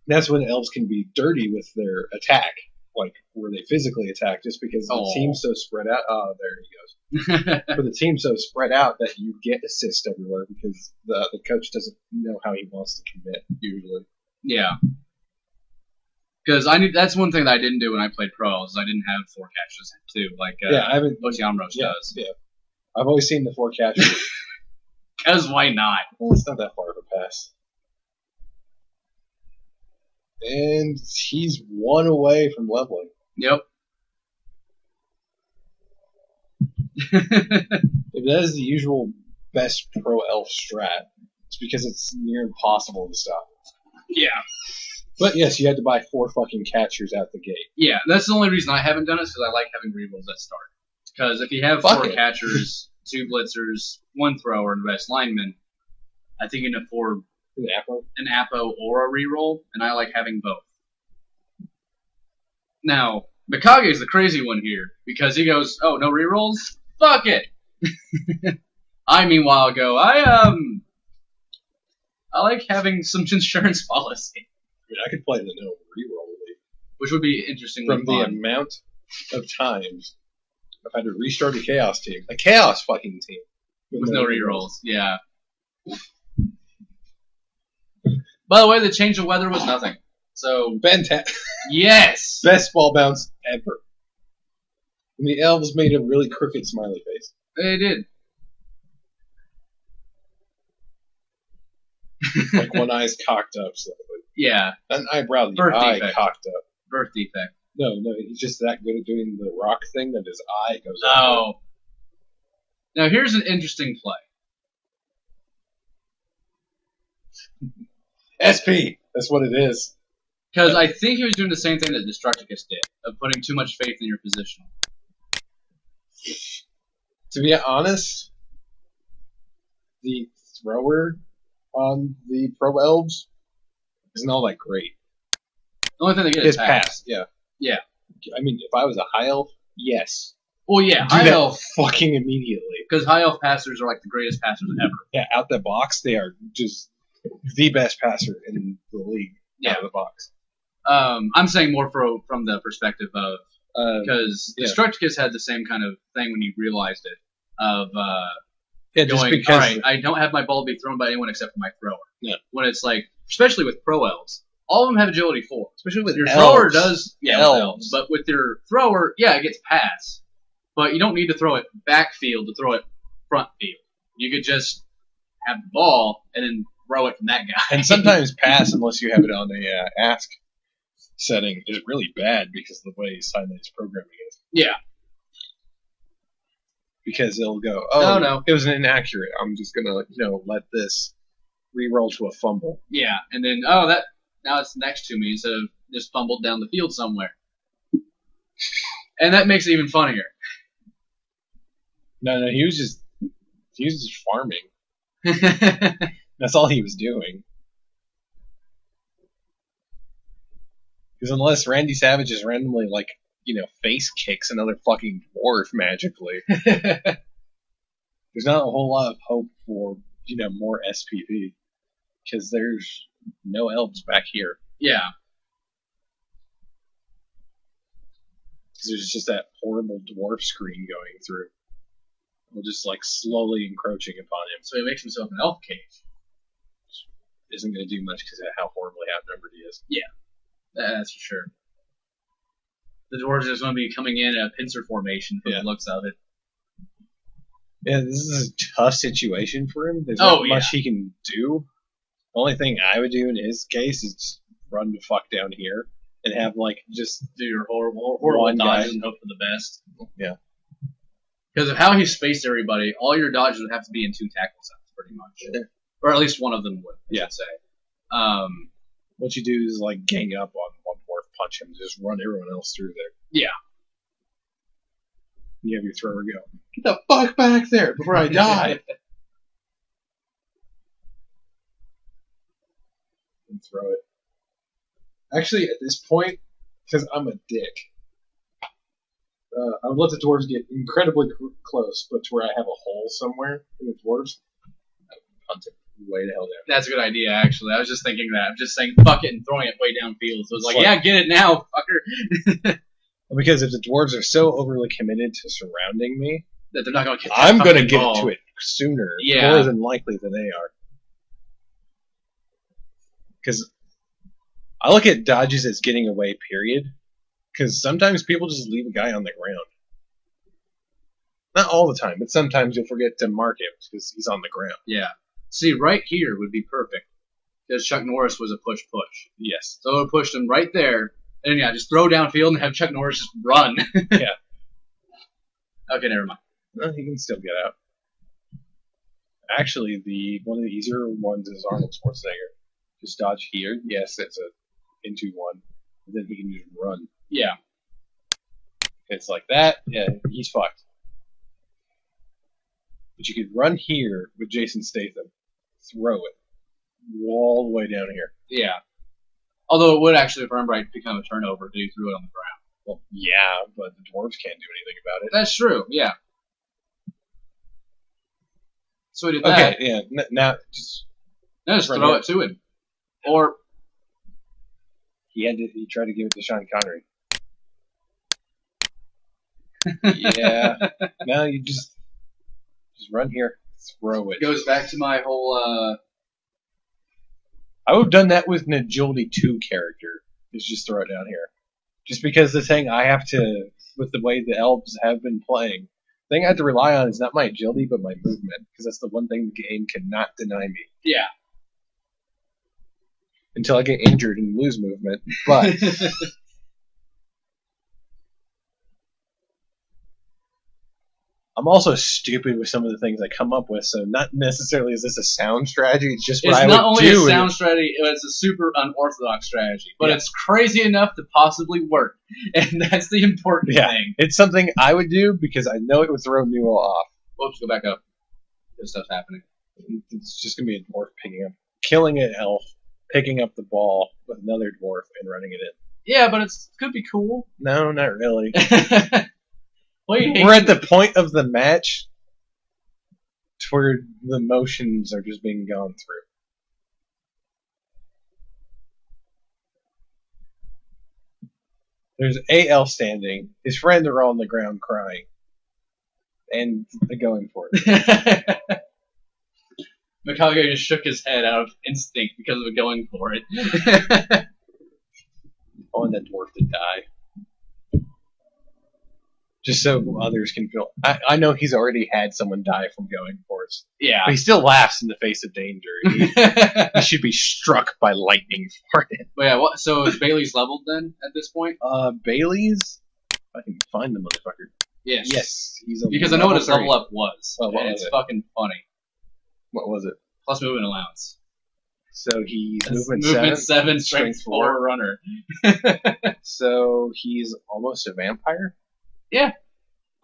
that's when elves can be dirty with their attack, like where they physically attack, just because the team's so spread out. Oh, there he goes. But the team's so spread out that you get assists everywhere because the coach doesn't know how he wants to commit usually. Yeah. Because that's one thing that I didn't do when I played pro. Is I didn't have 4 catches too, like Otiamros does. Yeah, I've always seen the 4 catches. Because why not? Well, it's not that far of a pass. And he's 1 away from leveling. Yep. If that is the usual best pro elf strat, it's because it's near impossible to stop. Yeah. But yes, you had to buy 4 fucking catchers out the gate. Yeah, that's the only reason I haven't done it, is because I like having rerolls at start. Because if you have 4 catchers, 2 blitzers, 1 thrower, and the best lineman, I think you can afford an Apo or a reroll, and I like having both. Now, Mikage is the crazy one here, because he goes, oh, no rerolls? Fuck it! I, meanwhile, go, I like having some insurance policy. I mean, I could play the no reroll league. Which would be interesting. From the amount of times I've had to restart a Chaos team. A Chaos fucking team. With no rerolls, yeah. By the way, the change of weather was nothing. So Fantastic. Yes! Best ball bounce ever. And the elves made a really crooked smiley face. They did. Like one eye's cocked up slightly. Yeah. An eyebrow, the Birth eye defect. cocked up. Birth defect. No, he's just that good at doing the rock thing that his eye goes up. Oh. Now here's an interesting play. SP! That's what it is. Because I think he was doing the same thing that Destructicus did, of putting too much faith in your position. To be honest, the thrower on the Pro Elves isn't all that great. The only thing they get is pass. Yeah. Yeah. I mean, if I was a High Elf, yes. Well, yeah, Do High that Elf. fucking immediately. Because High Elf passers are like the greatest passers ever. Yeah, out the box, they are just the best passer in the league. Yeah. Out of the box. I'm saying more from the perspective of because yeah. Destructicus had the same kind of thing when he realized it of Yeah, just going, because. all right, I don't have my ball be thrown by anyone except for my thrower. Yeah. When it's like, especially with Pro Elves, all of them have agility 4. Especially with your elves. thrower does, yeah, Elves. elves. But with your thrower, yeah, it gets pass. But you don't need to throw it backfield to throw it front field. You could just have the ball and then throw it from that guy. And sometimes pass, unless you have it on a ask setting, is really bad because of the way Silent's programming is. Yeah. Because it'll go, oh, no. It was an inaccurate. I'm just going to, let this re-roll to a fumble. Yeah, and then, now it's next to me instead of just fumbled down the field somewhere. And that makes it even funnier. No, he was just farming. That's all he was doing. Because unless Randy Savage is randomly, face kicks another fucking dwarf magically, there's not a whole lot of hope for, more SPV. Because there's no elves back here. Yeah. Because there's just that horrible dwarf screen going through. We're just, slowly encroaching upon him. So he makes himself an elf cage. Isn't going to do much because of how horribly outnumbered he is. Yeah. That's for sure. The dwarves are just going to be coming in a pincer formation from the looks of it. Yeah, this is a tough situation for him. There's not much he can do. The only thing I would do in his case is just run the fuck down here and have, just do your horrible dodges and hope for the best. Yeah. Because of how he spaced everybody, all your dodges would have to be in 2 tackle sets, pretty much. Yeah. Or at least one of them would, I should say. What you do is, gang up on one dwarf, punch him, just run everyone else through there. Yeah. You have your thrower go, get the fuck back there before I die! And throw it. Actually, at this point, because I'm a dick, I would let the dwarves get incredibly close, but to where I have a hole somewhere in the dwarves, I would punt it way the hell down. That's a good idea, actually. I was just thinking that. I'm just saying fuck it and throwing it way downfield. So it's yeah, get it now, fucker. Because if the dwarves are so overly committed to surrounding me, that they're not going to get I'm going to get to it sooner, more than likely than they are. Because I look at dodges as getting away, period. Because sometimes people just leave a guy on the ground. Not all the time, but sometimes you'll forget to mark him because he's on the ground. Yeah. See, right here would be perfect. Because Chuck Norris was a push-push. Yes. So it would push him right there. And just throw downfield and have Chuck Norris just run. Yeah. Okay, never mind. Well, he can still get out. Actually, one of the easier ones is Arnold Schwarzenegger. Just dodge here. Yes, that's a into one. And then he can just run. Yeah. It's like that. Yeah, he's fucked. But you could run here with Jason Statham. Throw it. all the way down here. Yeah. Although it would actually, if I remember right, become a turnover if you threw it on the ground. Well, yeah, but the dwarves can't do anything about it. That's true, yeah. So we did that. Okay, yeah, now just throw it to him. Or he tried to give it to Sean Connery. Yeah. No, you just run here, throw it. Goes back to my whole I would have done that with an Agility 2 character. Is just throw it down here. Just because the thing I have to, with the way the elves have been playing, the thing I have to rely on is not my agility, but my movement. Because that's the one thing the game cannot deny me. Yeah. Until I get injured and lose movement. But I'm also stupid with some of the things I come up with, so not necessarily is this a sound strategy, it's just what I would do. It's not only a sound strategy, it's a super unorthodox strategy. But it's crazy enough to possibly work. And that's the important thing. It's something I would do because I know it would throw Neuo off. Whoops, go back up. Good stuff's happening. It's just going to be a dwarf picking up, killing an elf, picking up the ball with another dwarf, and running it in. Yeah, but it could be cool. No, not really. We're at the point of the match where the motions are just being gone through. There's a elf standing. His friends are all on the ground crying. And going for it. McCullough just shook his head out of instinct because of going for it. I want that dwarf to die. Just so others can feel. I know he's already had someone die from going for it. Yeah. But he still laughs in the face of danger. He should be struck by lightning for it. But yeah, so is Bailey's leveled then at this point? Bailey's? I can find the motherfucker. Yes. Yes. He's because I know what his level up was. What was it's it? Fucking funny. What was it? Plus movement allowance. So he's movement 7, strength 4 runner. So he's almost a vampire? Yeah,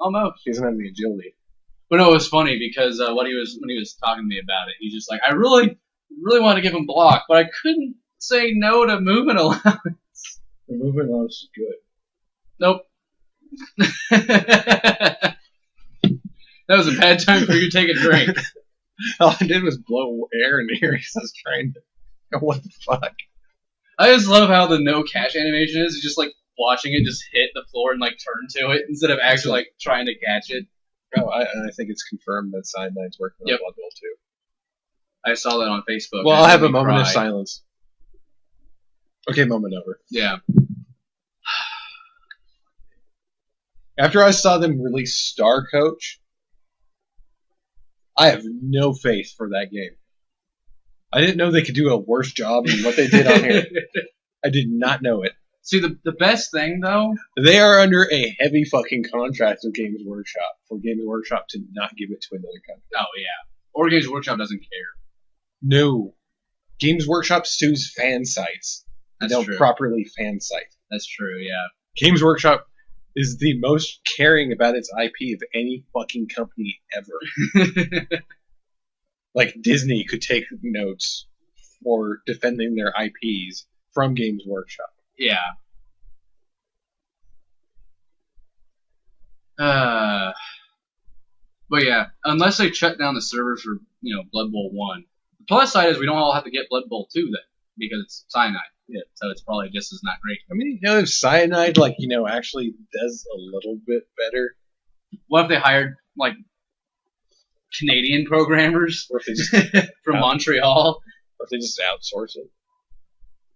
almost. He doesn't have the agility. But no, it was funny because when he was talking to me about it, he's just like, I really want to give him block, but I couldn't say no to movement allowance. The movement allowance is good. Nope. That was a bad time for you to take a drink. All I did was blow air in here because I was trying to. What the fuck? I just love how the no catch animation is. It's just like watching it just hit the floor and like turn to it instead of actually like trying to catch it. Oh, and I think it's confirmed that Cyanide's working on Blood Bowl too. I saw that on Facebook. Well, I'll have a moment of silence. Okay, moment over. Yeah. After I saw them release Star Coach, I have no faith for that game. I didn't know they could do a worse job than what they did on here. I did not know it. See, the best thing, though... They are under a heavy fucking contract with Games Workshop for Games Workshop to not give it to another company. Oh, yeah. Or Games Workshop doesn't care. No. Games Workshop sues fan sites. They don't properly fan site. That's true, yeah. Games Workshop is the most caring about its IP of any fucking company ever. Like, Disney could take notes for defending their IPs from Games Workshop. Yeah. But yeah, unless they shut down the servers for, Blood Bowl 1. The plus side is we don't all have to get Blood Bowl 2 then, because it's Cyanide. Yeah. So it's probably just as not great. I mean, if Cyanide, actually does a little bit better. What if they hired, Canadian programmers or if they just from Montreal? Or if they just outsource it.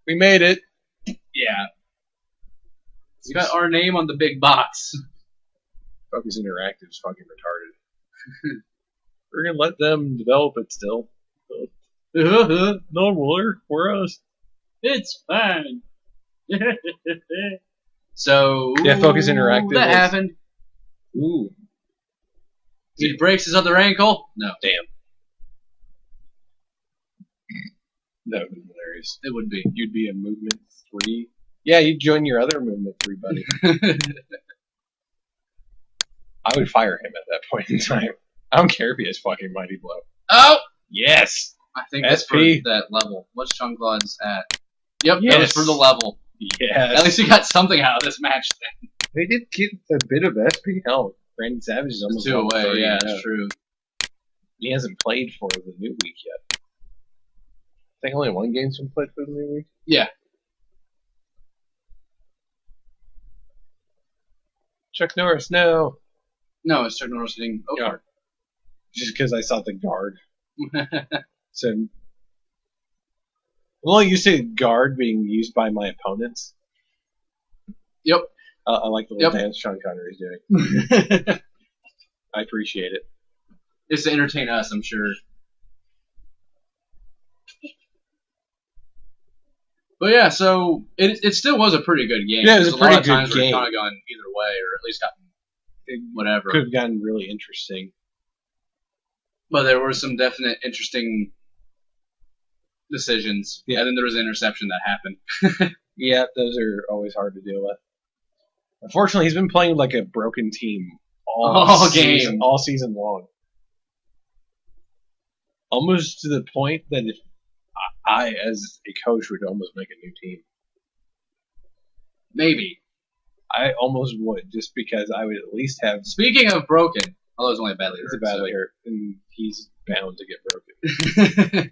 We made it. Yeah. We got our name on the big box. Focus Interactive's fucking retarded. We're gonna let them develop it still. No ruler for us. It's fine. So yeah, Focus Interactive. That happened. Ooh. He breaks his other ankle? No. Damn. That would be hilarious. It would be. You'd be a movement 3. Yeah, you'd join your other movement 3 buddy. I would fire him at that point in time. I don't care if he has fucking Mighty Blow. Oh! Yes! I think that's for SP. that level. What's Chunklod's at? Yep, that was Yes. for the level. Yes. At least we got something out of this match then. They did get a bit of SP. Hell, Brandon Savage is almost 2 level away, 30 yeah, now. that's true. He hasn't played for the new week yet. I think only one game's been played for the new week. Yeah. Chuck Norris, no. No, it's Chuck Norris hitting Guard. Just because I saw the guard. So, well, you say guard being used by my opponents. Yep. I like the little dance Sean Connery's doing. I appreciate it. It's to entertain us, I'm sure. But yeah, so it still was a pretty good game. Yeah, it was a lot pretty of times good where it game. kind of gone either way, or at least gotten whatever. Could have gotten really interesting. But there were some definite interesting decisions. Yeah. And then there was an interception that happened. Yeah, those are always hard to deal with. Unfortunately, he's been playing like a broken team all season long. Almost to the point that if I, as a coach, would almost make a new team. Maybe. I almost would, just because I would at least have... Speaking of broken, although it's only a badly hurt. It's a badly hurt, and he's bound to get broken.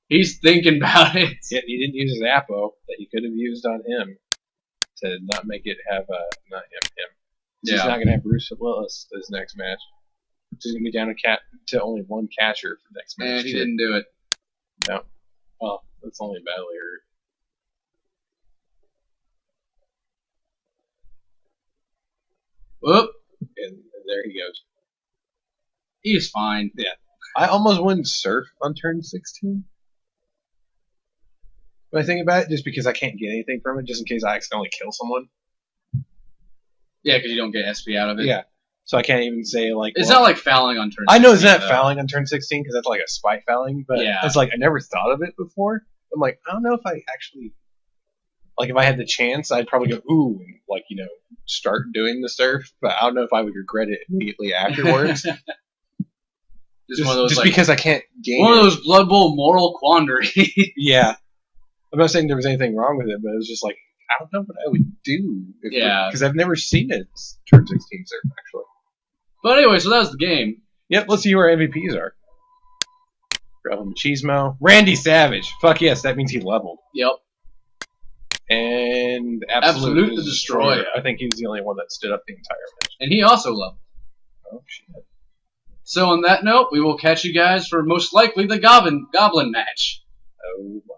He's thinking about it. Yet he didn't use his Apo that he could have used on him to not make it have not him. Yeah. He's not going to have Bruce Willis this next match. He's going to be down to only one catcher for the next match. And he didn't do it. No. Well, that's only badly hurt. Whoop. And there he goes. He's fine. Yeah. I almost wouldn't surf on turn 16. When I think about it, just because I can't get anything from it, just in case I accidentally kill someone. Yeah, because you don't get SP out of it. Yeah. So I can't even say, like... It's not like fouling on turn 16. I know it's not fouling on turn 16, because that's like a spite fouling, but Yeah. it's like I never thought of it before. I'm like, I don't know if I actually... Like, if I had the chance, I'd probably go, ooh, and, like, you know, start doing the surf, but I don't know if I would regret it immediately afterwards. Just one of those, just like, because I can't gain one of it. those Blood Bowl moral quandaries. Yeah. I'm not saying there was anything wrong with it, but it was just like, I don't know what I would do. Yeah. Because I've never seen it turn 16 surf, actually. But anyway, so that was the game. Yep, let's see who our MVPs are. Machismo. Randy Savage. Fuck yes, that means he leveled. Yep. And Absolute the the Destroyer. I think he was the only one that stood up the entire match. And he also leveled. Oh, shit. So on that note, we will catch you guys for most likely the Goblin match. Oh, my.